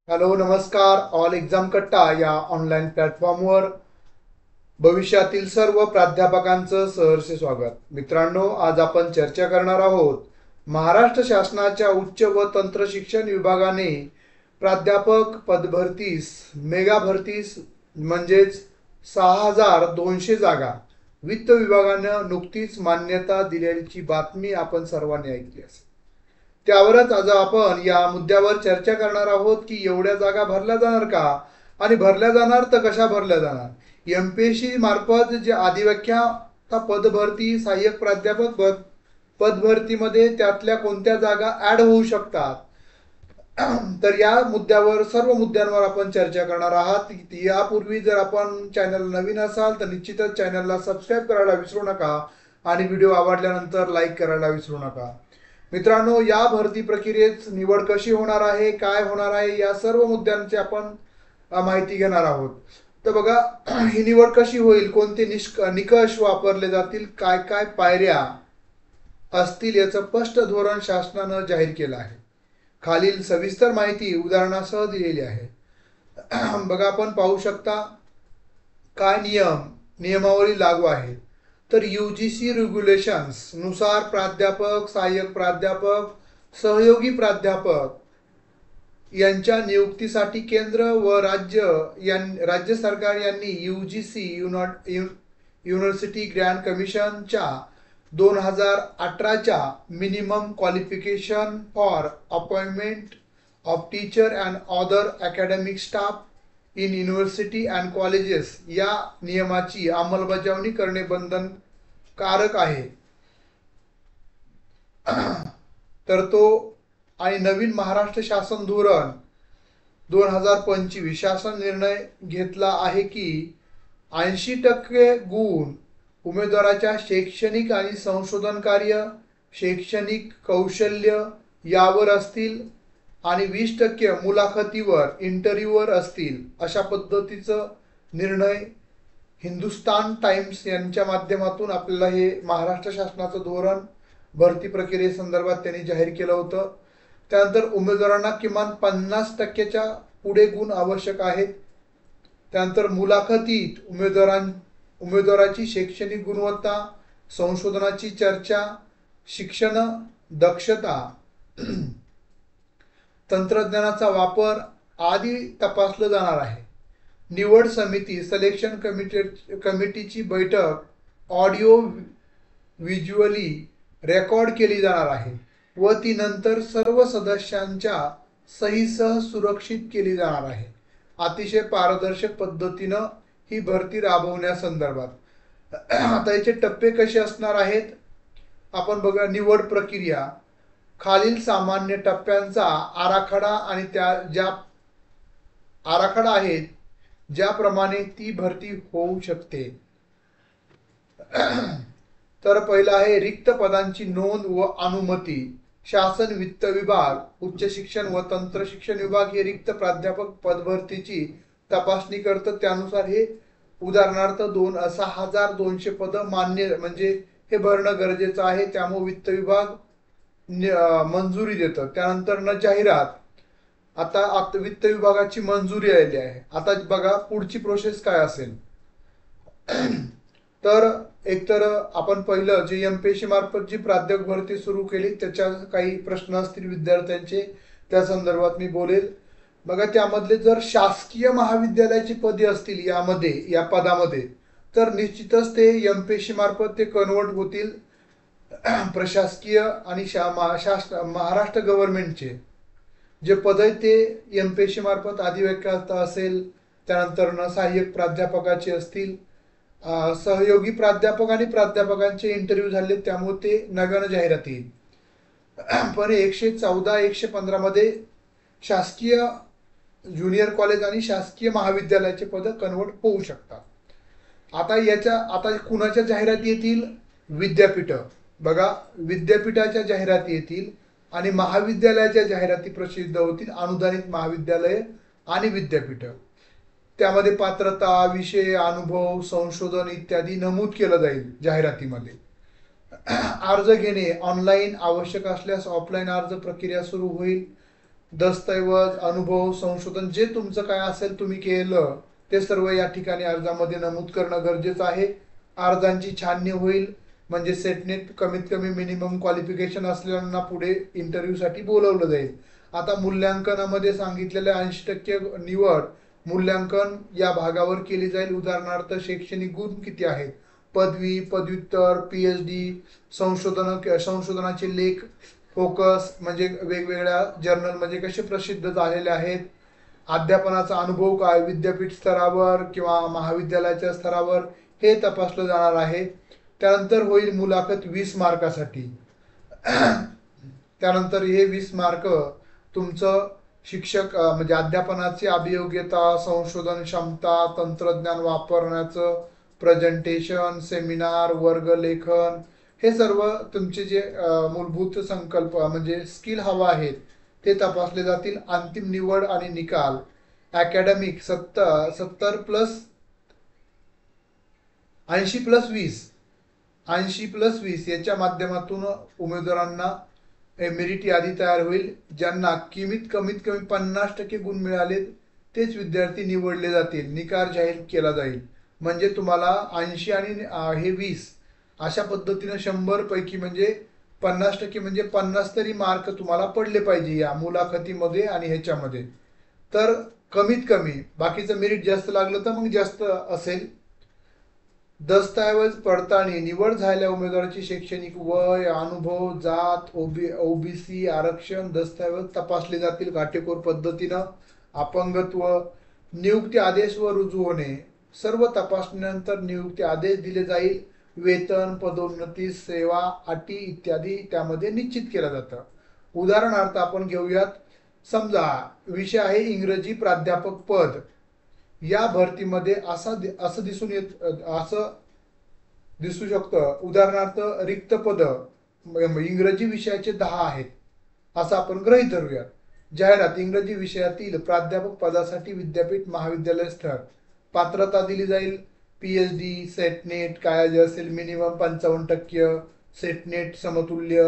Hello नमस्कार. All exam कट्टा या ऑनलाईन प्लॅटफॉर्मवर भविष्यातील सर्व प्राध्यापकांचं सहर्ष स्वागत. मित्रांनो, आज आपण चर्चा करणार आहोत महाराष्ट्र शासनाच्या उच्च व तंत्र शिक्षण विभागाने प्राध्यापक पदभरतीस मेगा भरतीस म्हणजेच 6200 जागा वित्त विभागानं नुकतीच मान्यता दिल्याची बातमी आपण सर्वांनी ऐकली असेल. त्यावरच आज आपण या मुद्द्यावर चर्चा करणार आहोत की एवढ्या जागा भरल्या जाणार का आणि भरल्या जाणार तर कशा भरल्या जाणार. एमपीएससी मार्फत जे अधिव्याख्या पदभरती सहाय्यक प्राध्यापक पदभरतीमध्ये त्यातल्या कोणत्या जागा ऍड होऊ शकतात, तर या मुद्द्यावर सर्व मुद्द्यांवर आपण चर्चा करणार आहात. यापूर्वी जर आपण चॅनल नवीन असाल तर निश्चितच चॅनलला सबस्क्राईब करायला विसरू नका आणि व्हिडिओ आवडल्यानंतर लाईक करायला विसरू नका. मित्रांनो, या भरती प्रक्रियेत निवड कशी होणार आहे, काय होणार आहे, या सर्व मुद्द्यांची आपण माहिती घेणार आहोत. तर बघा, ही निवड कशी होईल, कोणते निकष वापरले जातील, काय काय पायऱ्या असतील याचं स्पष्ट धोरण शासनानं जाहीर केलं आहे. खालील सविस्तर माहिती उदाहरणासह दिलेली आहे. बघा, आपण पाहू शकता काय नियमावली लागू आहे. तर यूजीसी रेग्युलेशन्स नुसार प्राध्यापक, सहाय्यक प्राध्यापक, सहयोगी प्राध्यापक यांच्या नियुक्तीसाठी केंद्र व राज्य सरकार यांनी यूजीसी युनिव्हर्सिटी ग्रँट कमिशनच्या 2018च्या minimum qualification for appointment of teacher and other academic staff in university and colleges या नियमाची अंमलबजावणी करणे बंधनकारक आहे. तर तो आणि नवीन महाराष्ट्र शासन धोरण 2025 शासन निर्णय घेतला आहे की 80% गुण उमेदवाराच्या शैक्षणिक आणि संशोधन कार्य, शैक्षणिक कौशल्य यावर असतील आणि 20% मुलाखतीवर, इंटरव्ह्यूवर असतील. अशा पद्धतीचं निर्णय हिंदुस्तान टाइम्स यांच्या माध्यमातून आपल्याला हे महाराष्ट्र शासनाचं धोरण भरती प्रक्रियेसंदर्भात त्यांनी जाहीर केलं होतं. त्यानंतर उमेदवारांना किमान 50%च्या पुढे गुण आवश्यक आहेत. त्यानंतर मुलाखतीत उमेदवाराची शैक्षणिक गुणवत्ता, संशोधनाची चर्चा, शिक्षण दक्षता, तंत्रज्ञानाचा वापर आदी तपासलं जाणार आहे. निवड समिती सिलेक्शन कमिटीची बैठक ऑडिओ व्हिज्युअली रेकॉर्ड केली जाणार आहे व ती नंतर सर्व सदस्यांच्या सहीसह सुरक्षित केली जाणार आहे. अतिशय पारदर्शक पद्धतीनं ही भरती राबवण्यासंदर्भात आता याचे टप्पे कसे असणार आहेत आपण बघा. निवड प्रक्रिया खालील सामान्य टप्प्यांचा आराखडा आणि त्या ज्या आराखडा आहेत ज्याप्रमाणे ती भरती होऊ शकते. तर पहिला आहे रिक्त पदांची नोंद व अनुमती. शासन वित्त विभाग, उच्च शिक्षण व तंत्र शिक्षण विभाग हे रिक्त प्राध्यापक पदभरतीची तपासणी करतं. त्यानुसार हे उदाहरणार्थ 6200 पद मान्य म्हणजे हे भरणं गरजेचं आहे, त्यामुळे वित्त विभाग मंजुरी देतं. त्यानंतर जाहिरात. आता वित्त विभागाची मंजुरी आलेली आहे. आता बघा पुढची प्रोसेस काय असेल. तर एकतर आपण पहिलं जे एमपीएससी मार्फत जी प्राध्यापक भरती सुरू केली त्याच्या काही प्रश्न असतील विद्यार्थ्यांचे, त्या संदर्भात मी बोलेल. बघा, त्यामधले जर शासकीय महाविद्यालयाची पदे असतील या पदामध्ये तर निश्चितच ते एमपीएससी मार्फत ते कन्वर्ट होतील प्रशासकीय आणि महाराष्ट्र गव्हर्नमेंटचे जे पद आहेत ते एमपीएससी मार्फत अधिव्याख्या असेल. त्यानंतर सहाय्यक प्राध्यापकाचे असतील, सहयोगी प्राध्यापक आणि प्राध्यापकांचे इंटरव्ह्यू झाले त्यामुळे ते नव्यानं जाहिरात येईल. पण 114, 115 मध्ये शासकीय ज्युनियर कॉलेज आणि शासकीय महाविद्यालयाचे पद कन्वर्ट होऊ शकतात. आता कुणाच्या जाहिराती येतील? विद्यापीठ. बघा, विद्यापीठाच्या जाहिराती येतील आणि महाविद्यालयाच्या जाहिराती प्रसिद्ध होतील. अनुदानित महाविद्यालय आणि विद्यापीठ, त्यामध्ये पात्रता, विषय, अनुभव, संशोधन इत्यादी नमूद केलं जाईल जाहिरातीमध्ये. अर्ज घेणे ऑनलाईन, आवश्यक असल्यास ऑफलाईन अर्ज प्रक्रिया सुरू होईल. दस्तऐवज, अनुभव, संशोधन जे तुमचं काय असेल तुम्ही केलं ते सर्व या ठिकाणी अर्जामध्ये नमूद करणं गरजेचं आहे. अर्जांची छाननी होईल, म्हणजे सेटनेट कमीत कमी मिनिमम क्वालिफिकेशन असलेल्यांना पुढे इंटरव्ह्यूसाठी बोलवलं जाईल. आता मूल्यांकनामध्ये सांगितलेल्या 80% निवड मूल्यांकन या भागावर केली जाईल. उदाहरणार्थ शैक्षणिक गुण किती आहेत, पदवी, पदव्युत्तर, PhD, संशोधनाचे लेख, फोकस म्हणजे वेगवेगळ्या जर्नलमध्ये कसे प्रसिद्ध झालेले आहेत, अध्यापनाचा अनुभव काय विद्यापीठ स्तरावर किंवा महाविद्यालयाच्या स्तरावर हे तपासलं जाणार आहे. त्यानंतर होईल मुलाखत 20 मार्कासाठी. त्यानंतर हे 20 मार्क तुमचं शिक्षक म्हणजे अध्यापनाची अभियोग्यता, संशोधन क्षमता, तंत्रज्ञान वापरण्याचं प्रेझेंटेशन, सेमिनार, वर्ग लेखन, हे सर्व तुमचे जे मूलभूत संकल्प म्हणजे स्किल हवा आहेत ते तपासले जातील. अंतिम निवड आणि निकाल अकॅडमिक 70 प्लस 80+20 याच्या माध्यमातून उमेदवारांना मेरिट यादी तयार होईल. ज्यांना कमीत कमी 50% गुण मिळाले तेच विद्यार्थी निवडले जातील. निकाल जाहीर केला जाईल. म्हणजे तुम्हाला 80 आणि हे 20 अशा पद्धतीनं 100 पैकी म्हणजे 50% म्हणजे 50 तरी मार्क तुम्हाला पडले पाहिजे या मुलाखतीमध्ये आणि ह्याच्यामध्ये. तर कमीत कमी, बाकीचं मेरिट जास्त लागलं तर मग जास्त असेल. दस्तऐवज पडताळणी निवड झालेल्या उमेदवाराची शैक्षणिक वय, अनुभव, जात, OBC आरक्षण दस्तऐवज तपासले जातील काटेकोर पद्धतीनं. अपंगत्व, नियुक्ती आदेश व रुजू होणे सर्व तपासणीनंतर नियुक्ती आदेश दिले जाईल. वेतन, पदोन्नती, सेवा अटी इत्यादी त्यामध्ये निश्चित केलं जातं. उदाहरणार्थ आपण घेऊयात, समजा विषय आहे इंग्रजी प्राध्यापक पद. या भरतीमध्ये असं दिसू शकतं. उदाहरणार्थ रिक्त पद इंग्रजी विषयाचे 10 आहेत असं आपण गृहीत धरूयात. जाहिरात इंग्रजी विषयातील प्राध्यापक पदासाठी विद्यापीठ महाविद्यालय स्तर. पात्रता दिली जाईल. PhD, सेटनेट काय जे असेल मिनिमम 55%, सेटनेट समतुल्य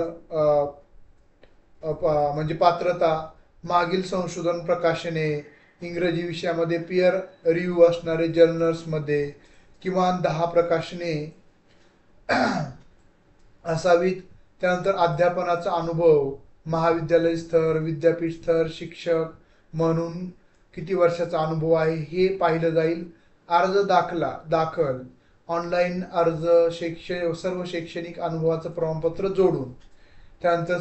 म्हणजे पात्रता, मागील संशोधन प्रकाशने, इंग्रजी विषयामध्ये पियर रिव्ह्यू असणारे जर्नल्समध्ये किमान 10 प्रकाशने असावीत. त्यानंतर अध्यापनाचा अनुभव महाविद्यालय स्तर, विद्यापीठ स्तर, शिक्षक म्हणून किती वर्षाचा अनुभव आहे हे पाहिलं जाईल. अर्ज दाखल ऑनलाईन अर्ज, सर्व शैक्षणिक अनुभवाचं प्रमाणपत्र जोडून. त्यानंतर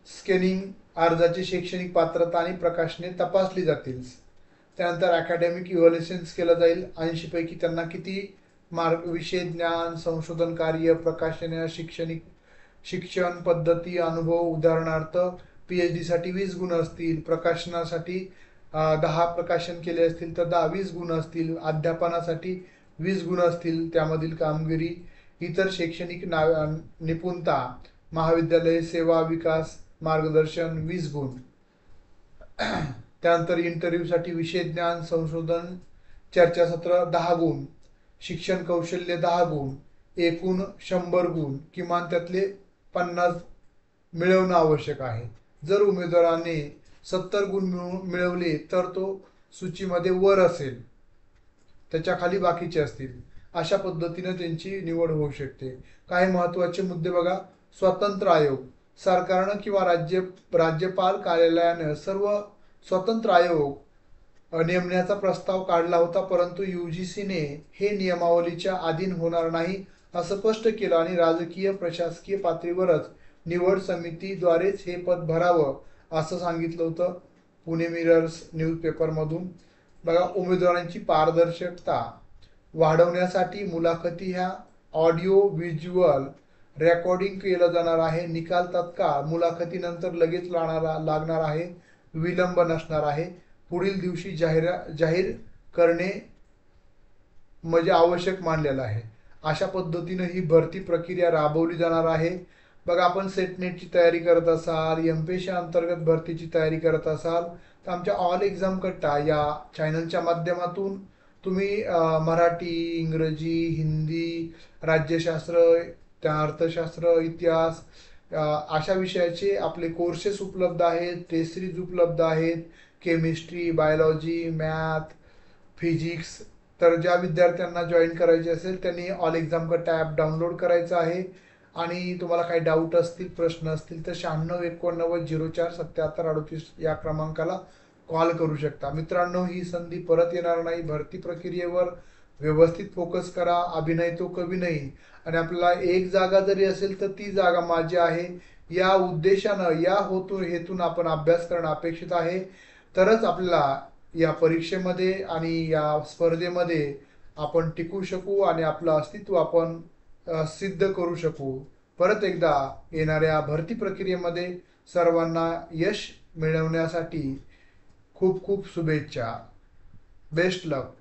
स्कॅनिंग अर्जाची शैक्षणिक पात्रता आणि प्रकाशने तपासली जातील. त्यानंतर अकॅडमिक इव्हॅल्युएशन्स केलं जाईल. 80 पैकी त्यांना किती मार्क, विषय ज्ञान, संशोधन कार्य, प्रकाशने, शिक्षण पद्धती, अनुभव. उदाहरणार्थ PhD साठी 20 गुण असतील, प्रकाशनासाठी 10 प्रकाशन केले असतील तर 20 गुण असतील, अध्यापनासाठी 20 गुण असतील, त्यामधील कामगिरी, इतर शैक्षणिक निपुणता, महाविद्यालय सेवा विकास मार्गदर्शन 20 गुण. त्यानंतर इंटरव्ह्यूसाठी विषय ज्ञान, संशोधन, चर्चासत्र 10 गुण, शिक्षण कौशल्य 10 गुण, एकूण 100 गुण, किमान त्यातले 50 मिळवणं आवश्यक आहे. जर उमेदवाराने 70 गुण मिळवले तर तो सूचीमध्ये वर असेल, त्याच्या खाली बाकीचे असतील. अशा पद्धतीने त्यांची निवड होऊ शकते. काही महत्त्वाचे मुद्दे बघा. स्वतंत्र आयोग, सरकारनं किंवा राज्यपाल कार्यालयानं सर्व स्वतंत्र आयोग नेमण्याचा प्रस्ताव काढला होता, परंतु UGCने हे नियमावलीच्या अधीन होणार नाही असं स्पष्ट केलं आणि राजकीय प्रशासकीय पातळीवरच निवड समितीद्वारेच हे पद भरावं असं सांगितलं होतं पुणे मिरर्स न्यूजपेपरमधून. बघा, उमेदवारांची पारदर्शकता वाढवण्यासाठी मुलाखती ह्या ऑडिओ व्हिज्युअल रेकॉर्डिंग केलं जाणार आहे. निकाल तत्काळ मुलाखतीनंतर लगेच लागणार आहे. विलंब नसणार आहे. पुढील दिवशी जाहीर करणे म्हणजे आवश्यक मानलेलं आहे. अशा पद्धतीनं ही भरती प्रक्रिया राबवली जाणार आहे. बघा, आपण सेटनेटची तयारी करत असाल, MPSC अंतर्गत भरतीची तयारी करत असाल तर आमच्या ऑल एक्झाम कट्टा या चॅनलच्या माध्यमातून तुम्ही मराठी, इंग्रजी, हिंदी, राज्यशास्त्र, त्या अर्थशास्त्र, इतिहास, अशा विषयाचे आपले कोर्सेस उपलब्ध आहेत, टेस्ट सिरीज उपलब्ध आहेत, केमिस्ट्री, बायोलॉजी, मॅथ, फिजिक्स. तर ज्या विद्यार्थ्यांना जॉईन करायचे असेल त्यांनी ऑल एक्झाम कट्टा ॲप डाउनलोड करायचं आहे आणि तुम्हाला काही डाऊट असतील, प्रश्न असतील तर 96 89 04 77 38 या क्रमांकाला कॉल करू शकता. मित्रांनो, ही संधी परत येणार नाही. भरती प्रक्रियेवर व्यवस्थित फोकस करा. अभिनय तो कवी नाही. आणि आपल्याला एक जागा जरी असेल तर ती जागा माझी आहे या उद्देशानं, या हेतून आपण अभ्यास करणं अपेक्षित आहे. तरच आपल्याला या परीक्षेमध्ये आणि या स्पर्धेमध्ये आपण टिकू शकू आणि आपलं अस्तित्व आपण सिद्ध करू शकू. परत एकदा येणाऱ्या भरती प्रक्रियेमध्ये सर्वांना यश मिळवण्यासाठी खूप खूप शुभेच्छा. बेस्ट लक.